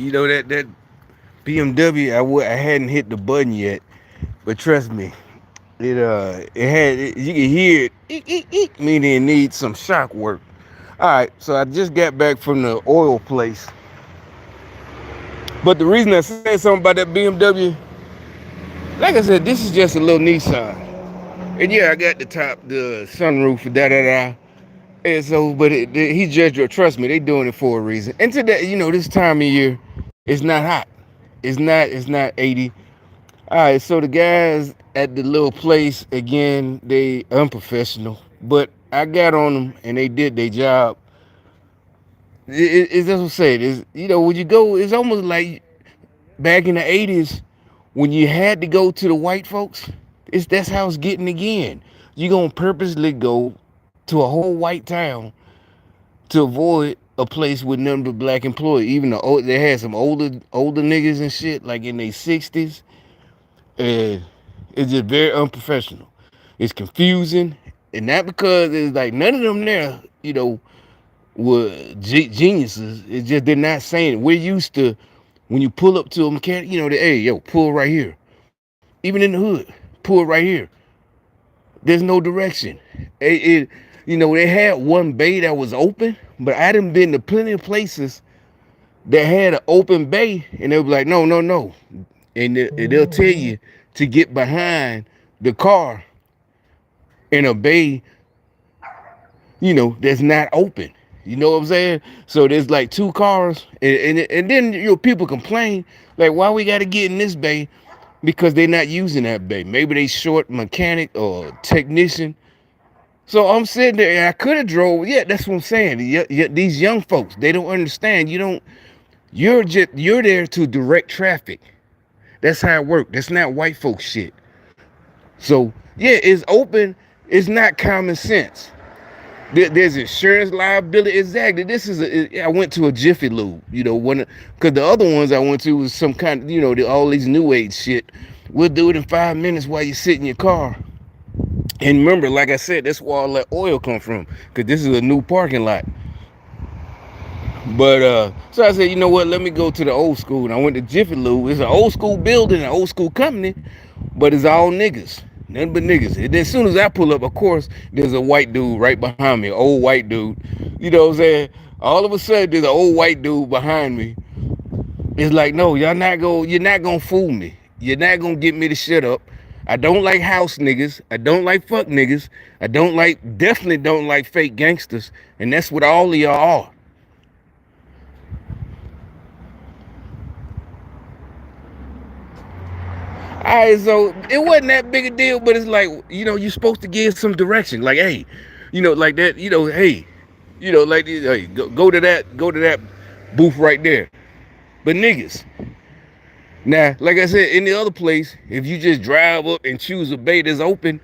You know that BMW, I hadn't hit the button yet, but trust me, you can hear it, eek, eek, eek, meaning it needs some shock work. All right, so I just got back from the oil place, but the reason I said something about that BMW, like I said, this is just a little Nissan, and yeah, I got the top, the sunroof, da da da. And so, but he just trust me, they doing it for a reason. And today, this time of year, it's not hot. It's not 80. All right, so the guys at the little place again, they unprofessional, but I got on them and they did their job. It's just what I'm saying. When you go, it's almost like back in the 80s when you had to go to the white folks. That's how it's getting again. You gonna purposely go to a whole white town to avoid a place with none but black employees. Even they had some older niggas and shit like in their 60s, and it's just very unprofessional. It's confusing, and not because it's like none of them there, were geniuses. It's just they're not saying it. We're used to when you pull up to a mechanic, hey, yo, pull right here. Even in the hood, pull right here. There's no direction. They had one bay that was open, but I done been to plenty of places that had an open bay, and they were like, no, no, no. And they'll tell you to get behind the car in a bay, that's not open. You know what I'm saying? So there's like two cars, and then people complain, like, why we got to get in this bay? Because they're not using that bay. Maybe they short mechanic or technician. So I'm sitting there, and I could have drove. Yeah, that's what I'm saying. These young folks, they don't understand. You're there to direct traffic. That's how it works. That's not white folks shit. So yeah, it's open. It's not common sense. There's insurance liability. Exactly. I went to a Jiffy Lube, because the other ones I went to was some kind of, all these new age shit. We'll do it in 5 minutes while you sit in your car. And remember, like I said, that's where all that oil come from, because this is a new parking lot. But so I said, you know what? Let me go to the old school. And I went to Jiffy Lube. It's an old school building, an old school company, but it's all niggas. Nothing but niggas. And then as soon as I pull up, of course, there's a white dude right behind me, an old white dude. You know what I'm saying? All of a sudden, there's an old white dude behind me. It's like, no, you're not gonna fool me. You're not gonna get me to shut up. I don't like house niggas. I don't like fuck niggas. Definitely don't like fake gangsters. And that's what all of y'all are. All right, so it wasn't that big a deal, but it's like, you're supposed to give some direction. Like, hey, like that, hey, like, hey, go to that booth right there. But niggas, now, like I said, in the other place, if you just drive up and choose a bay that's open,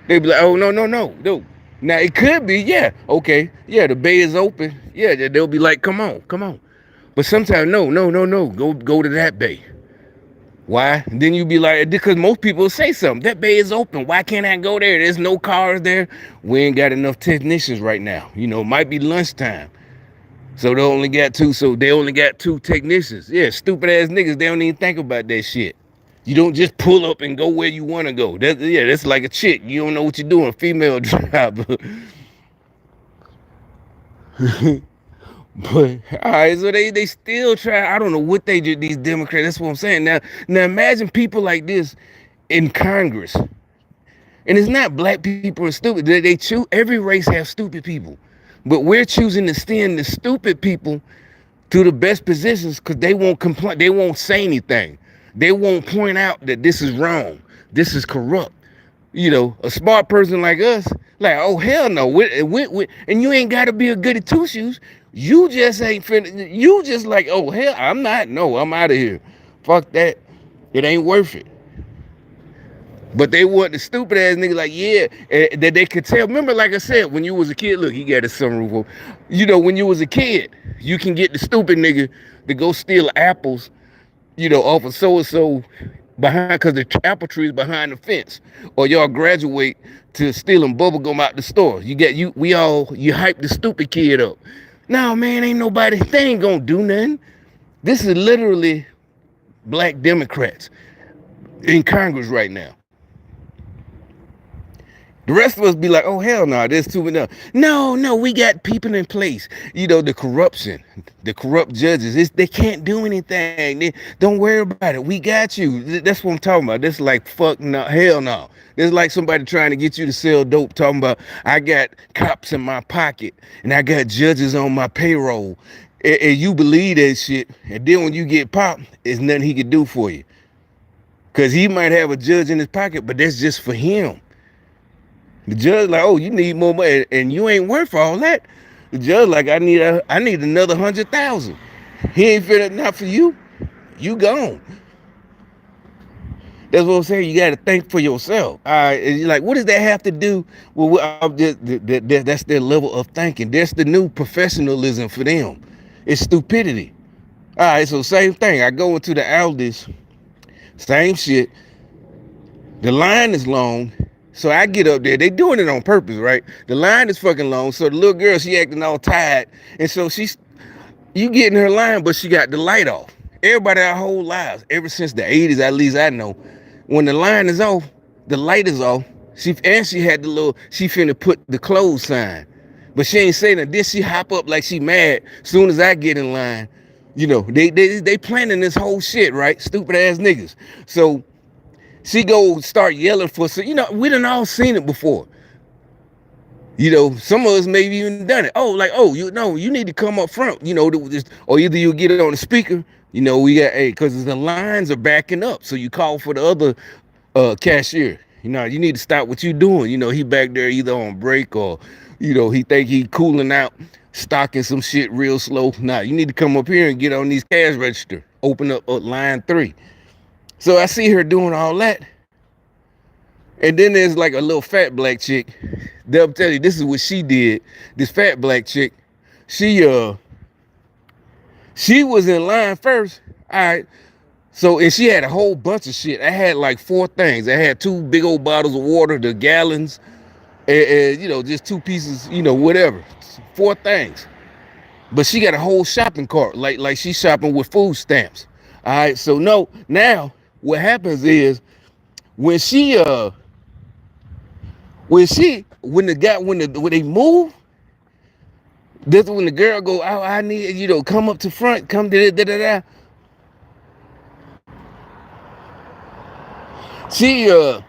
they be like, oh, no, no, no, no. Now, it could be, yeah, okay, yeah, the bay is open. Yeah, they'll be like, come on, come on. But sometimes, no, no, no, no, go to that bay. Why? And then you be like, because most people say something. That bay is open. Why can't I go there? There's no cars there. We ain't got enough technicians right now. Might be lunchtime. So they only got two technicians. Yeah, stupid ass niggas, they don't even think about that shit. You don't just pull up and go where you want to go. That's like a chick. You don't know what you're doing, female driver. But all right, so they still try. I don't know what they do. These Democrats. That's what I'm saying. Now imagine people like this in Congress, and it's not black people are stupid. They choose. Every race has stupid people, but we're choosing to send the stupid people to the best positions because they won't complain. They won't say anything. They won't point out that this is wrong. This is corrupt. A smart person like us, like, oh, hell no. And you ain't got to be a goody two shoes. You just ain't finna. You just like, oh, hell, I'm not. No, I'm out of here. Fuck that. It ain't worth it. But they want the stupid ass nigga like, yeah, that they could tell. Remember, like I said, when you was a kid, look, he got a sunroof on. When you was a kid, you can get the stupid nigga to go steal apples, off of so-and-so behind, because the apple tree is behind the fence. Or y'all graduate to stealing bubble gum out the store. You hype the stupid kid up. No, man, ain't nobody, they ain't gonna do nothing. This is literally black Democrats in Congress right now. The rest of us be like, oh, hell no, there's too many. No, we got people in place. You know, the corruption, the corrupt judges, they can't do anything. Don't worry about it. We got you. That's what I'm talking about. This is like, fuck no, hell no. This is like somebody trying to get you to sell dope, talking about, I got cops in my pocket and I got judges on my payroll. And you believe that shit. And then when you get popped, there's nothing he can do for you. Because he might have a judge in his pocket, but that's just for him. The judge like, oh, you need more money, and you ain't worth all that. The judge like, I need another 100,000. He ain't fit not for you. You gone. That's what I'm saying. You got to think for yourself. All right, and you're like, what does that have to do with that's their level of thinking? That's the new professionalism for them. It's stupidity. All right, so same thing. I go into the Aldi's, same shit. The line is long. So I get up there. They doing it on purpose, right? The line is fucking long. So the little girl, she acting all tired. And so you get in her line, but she got the light off. Everybody our whole lives, ever since the 80s, at least I know, when the line is off, the light is off. She had she finna put the close sign. But she ain't saying that. Then she hop up like she mad soon as I get in line. You know, they planning this whole shit, right? Stupid ass niggas. So she go start yelling for, so, you know, we done all seen it before. You know, some of us maybe even done it. Oh, like, oh, you know, you need to come up front, you know, or either you get it on the speaker, you know, we got, hey, because the lines are backing up. So you call for the other cashier. You know, you need to stop what you doing. You know, he back there either on break or, you know, he think he cooling out, stocking some shit real slow. Nah, you need to come up here and get on these cash register. Open up line 3. So I see her doing all that. And then there's like a little fat black chick. They'll tell you this is what she did. This fat black chick, she was in line first. All right. So, and she had a whole bunch of shit. I had like 4 things. I had 2 big old bottles of water, the gallons, and you know, just 2 pieces, you know, whatever. 4 things. But she got a whole shopping cart, like she's shopping with food stamps. All right. So no, now what happens is when they move, that's when the girl go, oh, I need, you know, come up to front, come da da da da. So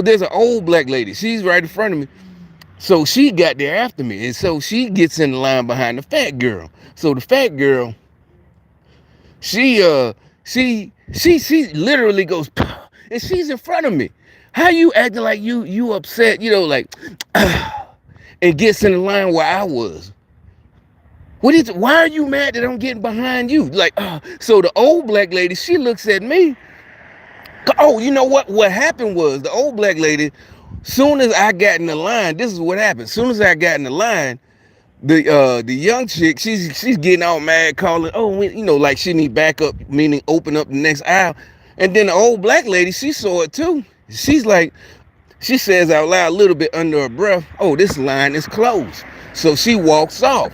there's an old black lady. She's right in front of me. So she got there after me, and so she gets in the line behind the fat girl. So the fat girl, she literally goes, and she's in front of me. How you acting like you upset, you know, like, and gets in the line where I was? Why are you mad that I'm getting behind you? Like, so the old black lady, she looks at me. Oh, you know what? What happened was the old black lady, soon as I got in the line, this is what happened. Soon as I got in the line, the young chick, she's getting all mad, calling, oh, you know, like she need backup, meaning open up the next aisle. And then the old black lady, she saw it too. She's like, she says out loud a little bit under her breath, oh, this line is closed. So she walks off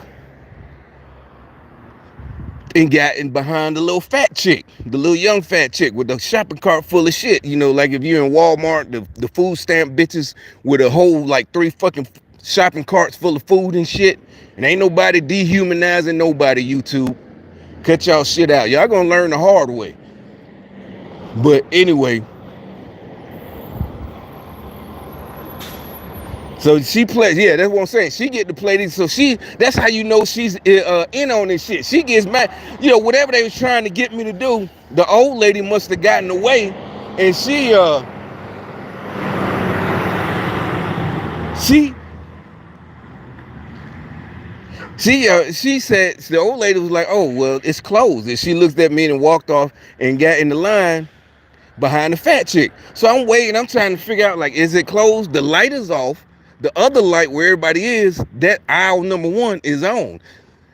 and got in behind the little fat chick, the little young fat chick with the shopping cart full of shit. You know, like if you're in Walmart, the food stamp bitches with a whole like 3 fucking shopping carts full of food and shit. And ain't nobody dehumanizing nobody, YouTube. Cut y'all shit out. Y'all gonna learn the hard way. But anyway, so she plays, yeah, that's what I'm saying. She get to play this, so that's how you know she's in on this shit. She gets mad, you know, whatever they was trying to get me to do, the old lady must have gotten away, and she said, the old lady was like, oh, well, it's closed. And she looked at me and walked off and got in the line behind the fat chick. So I'm waiting, I'm trying to figure out, like, is it closed? The light is off. The other light where everybody is, that aisle number 1 is on.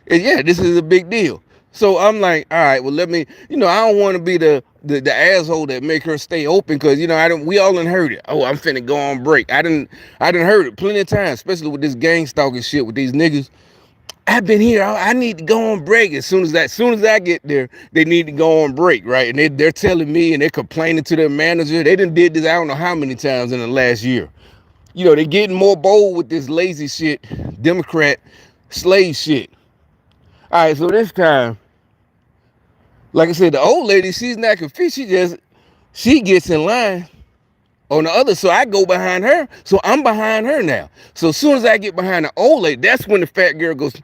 And yeah, this is a big deal. So I'm like, all right, well, let me, you know, I don't want to be the asshole that make her stay open, because, you know, we all done heard it. Oh, I'm finna go on break. I done heard it plenty of times, especially with this gang stalking shit with these niggas. I've been here. I need to go on break. As soon as I get there, they need to go on break, right? And they're telling me and they're complaining to their manager. They done did this I don't know how many times in the last year. They're getting more bold with this lazy shit, Democrat slave shit. All right, so this time, like I said, the old lady, she's not confused. She gets in line on the other, so I go behind her. So I'm behind her now. So as soon as I get behind the old lady, that's when the fat girl goes,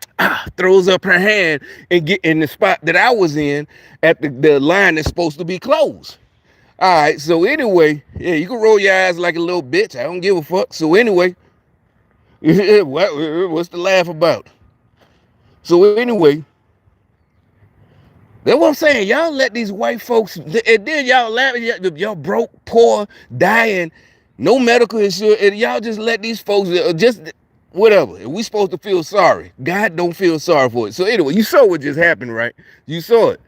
throws up her hand and get in the spot that I was in at the line that's supposed to be closed. All right, so anyway, yeah, you can roll your eyes like a little bitch. I don't give a fuck. So anyway, what's the laugh about? So anyway, that's what I'm saying. Y'all let these white folks, and then y'all laughing, y'all broke, poor, dying, no medical insurance, and y'all just let these folks just whatever. And we supposed to feel sorry. God don't feel sorry for it. So anyway, you saw what just happened, right? You saw it.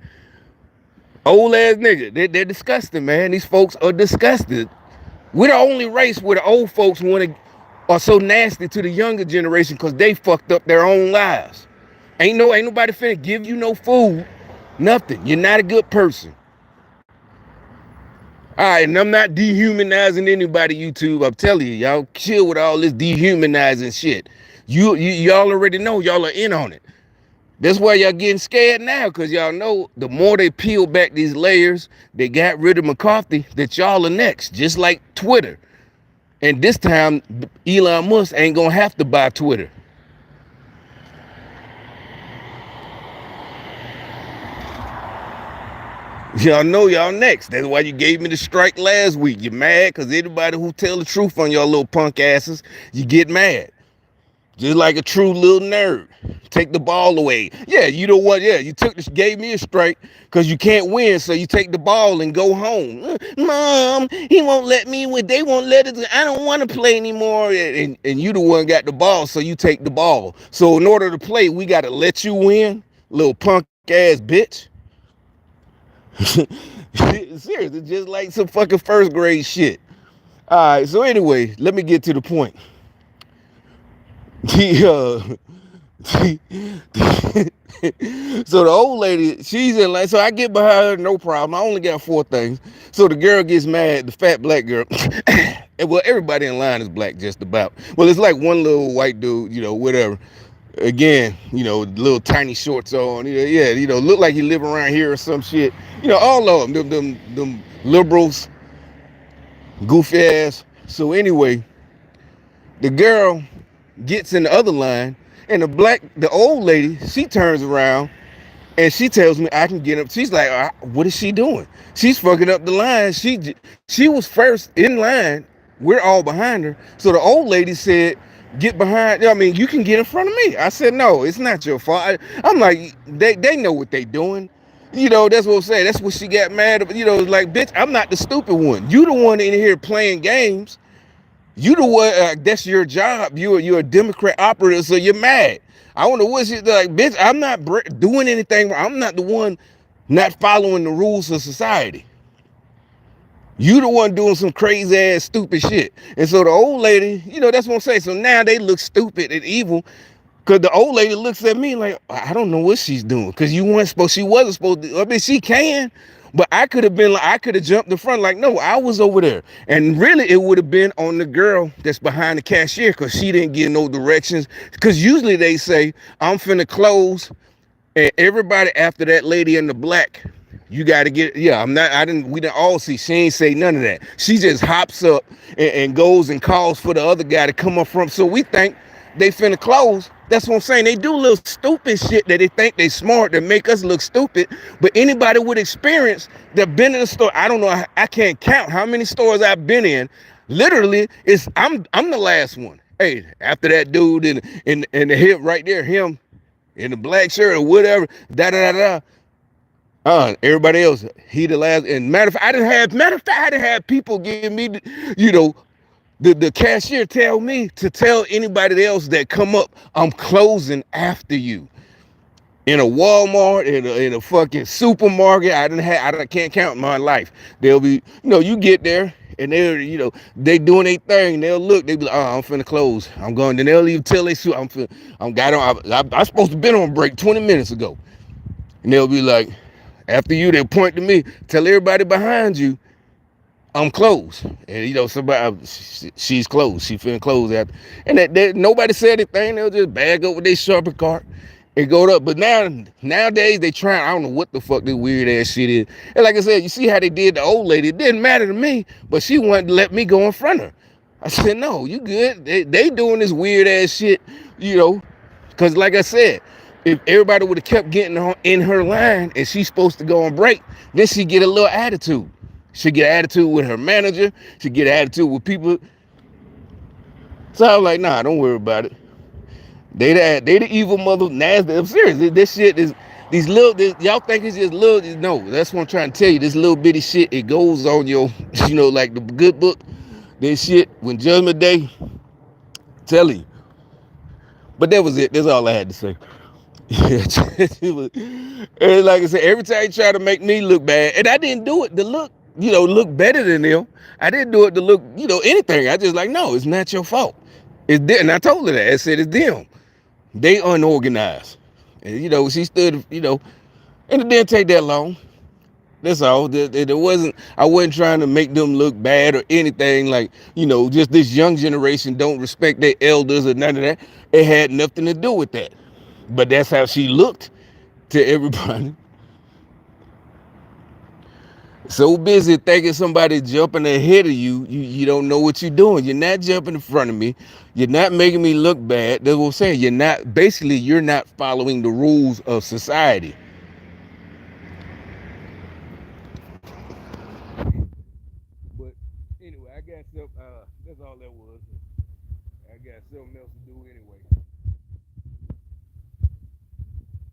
Old ass nigga. They're disgusting, man. These folks are disgusted. We're the only race where the old folks are so nasty to the younger generation because they fucked up their own lives. Ain't nobody finna give you no food. Nothing. You're not a good person. All right, and I'm not dehumanizing anybody, YouTube. I'm telling you, y'all chill with all this dehumanizing shit. Y'all already know y'all are in on it. That's why y'all getting scared now, because y'all know the more they peel back these layers, they got rid of McCarthy, that y'all are next, just like Twitter. And this time, Elon Musk ain't gonna have to buy Twitter. Y'all know y'all next. That's why you gave me the strike last week. You're mad because anybody who tell the truth on y'all little punk asses, you get mad. Just like a true little nerd. Take the ball away. Yeah, you know what? Yeah, gave me a strike because you can't win, so you take the ball and go home. Mom, he won't let me win. They won't let it. I don't want to play anymore. And you the one got the ball, so you take the ball. So in order to play, we got to let you win, little punk ass bitch. Seriously, just like some fucking first grade shit. All right, so anyway, let me get to the point. So the old lady, she's in line. So I get behind her, no problem. I only got 4 things. So the girl gets mad, the fat black girl. Well, everybody in line is black, just about. Well, it's like one little white dude, whatever. Again, little tiny shorts on. Yeah, look like he live around here or some shit. All of them liberals, goofy ass. So anyway, the girl gets in the other line, and the old lady, she turns around and she tells me I can get up. She's like, what is she doing? She's fucking up the line. She was first in line. We're all behind her. So the old lady said, get behind. I mean, you can get in front of me. I said, no, it's not your fault. I'm like, they know what they doing. That's what I'm saying. That's what she got mad about. Like, bitch, I'm not the stupid one. You the one in here playing games. You the one, that's your job. You're a Democrat operator, so you're mad. I wonder what she's like, bitch, I'm not doing anything. I'm not the one not following the rules of society. You the one doing some crazy ass stupid shit. And so the old lady, that's what I'm saying. So now they look stupid and evil because the old lady looks at me like, I don't know what she's doing. Because she wasn't supposed to. I mean, she can. But I could have jumped in front like, no, I was over there. And really, it would have been on the girl that's behind the cashier because she didn't give no directions. Because usually they say, I'm finna close. And everybody after that lady in the black, you got to get, we didn't all see. She ain't say none of that. She just hops up and goes and calls for the other guy to come up from. So we think they finna close. That's what I'm saying. They do little stupid shit that they think they smart that make us look stupid. But anybody with experience that been in a store, I don't know, I can't count how many stores I've been in. Literally, I'm the last one. Hey, after that dude in the hip right there, him in the black shirt or whatever, everybody else, he the last. And matter of fact, I didn't have people give me, the cashier tell me to tell anybody else that come up, I'm closing after you. In a Walmart, in a fucking supermarket, I can't count my life. They'll be, you get there, and they're, they doing their thing. They'll look, they be like, oh, I'm finna close. I'm going. Then they'll even tell they shoot. I'm got on. I supposed to been on break 20 minutes ago. And they'll be like, after you, they'll point to me, tell everybody behind you, I'm closed. And somebody, she's closed. She finna close after. And that nobody said anything. They'll just bag up with their shopping cart and go up. But nowadays they trying. I don't know what the fuck this weird ass shit is. And like I said, you see how they did the old lady. It didn't matter to me, but she wanted to let me go in front of her. I said, no, you good. They doing this weird ass shit, because like I said, if everybody would have kept getting in her line and she's supposed to go on break, then she get a little attitude. She get an attitude with her manager. She get an attitude with people. So I was like, nah, don't worry about it. They the evil mother nasty. I'm serious. This shit is y'all think it's just little. No, that's what I'm trying to tell you. This little bitty shit, it goes on your, like the good book. This shit, when Judgment Day, tell you. But that was it. That's all I had to say. And like I said, every time you try to make me look bad, and I didn't do it to look better than them. I didn't do it to look, anything. I just like, no, it's not your fault. It's them. And I told her that. I said, it's them. They unorganized. And, she stood, and it didn't take that long. That's all. I wasn't trying to make them look bad or anything. Like, just this young generation don't respect their elders or none of that. It had nothing to do with that. But that's how she looked to everybody. So busy thinking somebody jumping ahead of you, you don't know what you're doing. You're not jumping in front of me. You're not making me look bad. That's what I'm saying. You're not following the rules of society. But anyway, I got some, that's all that was. I got something else to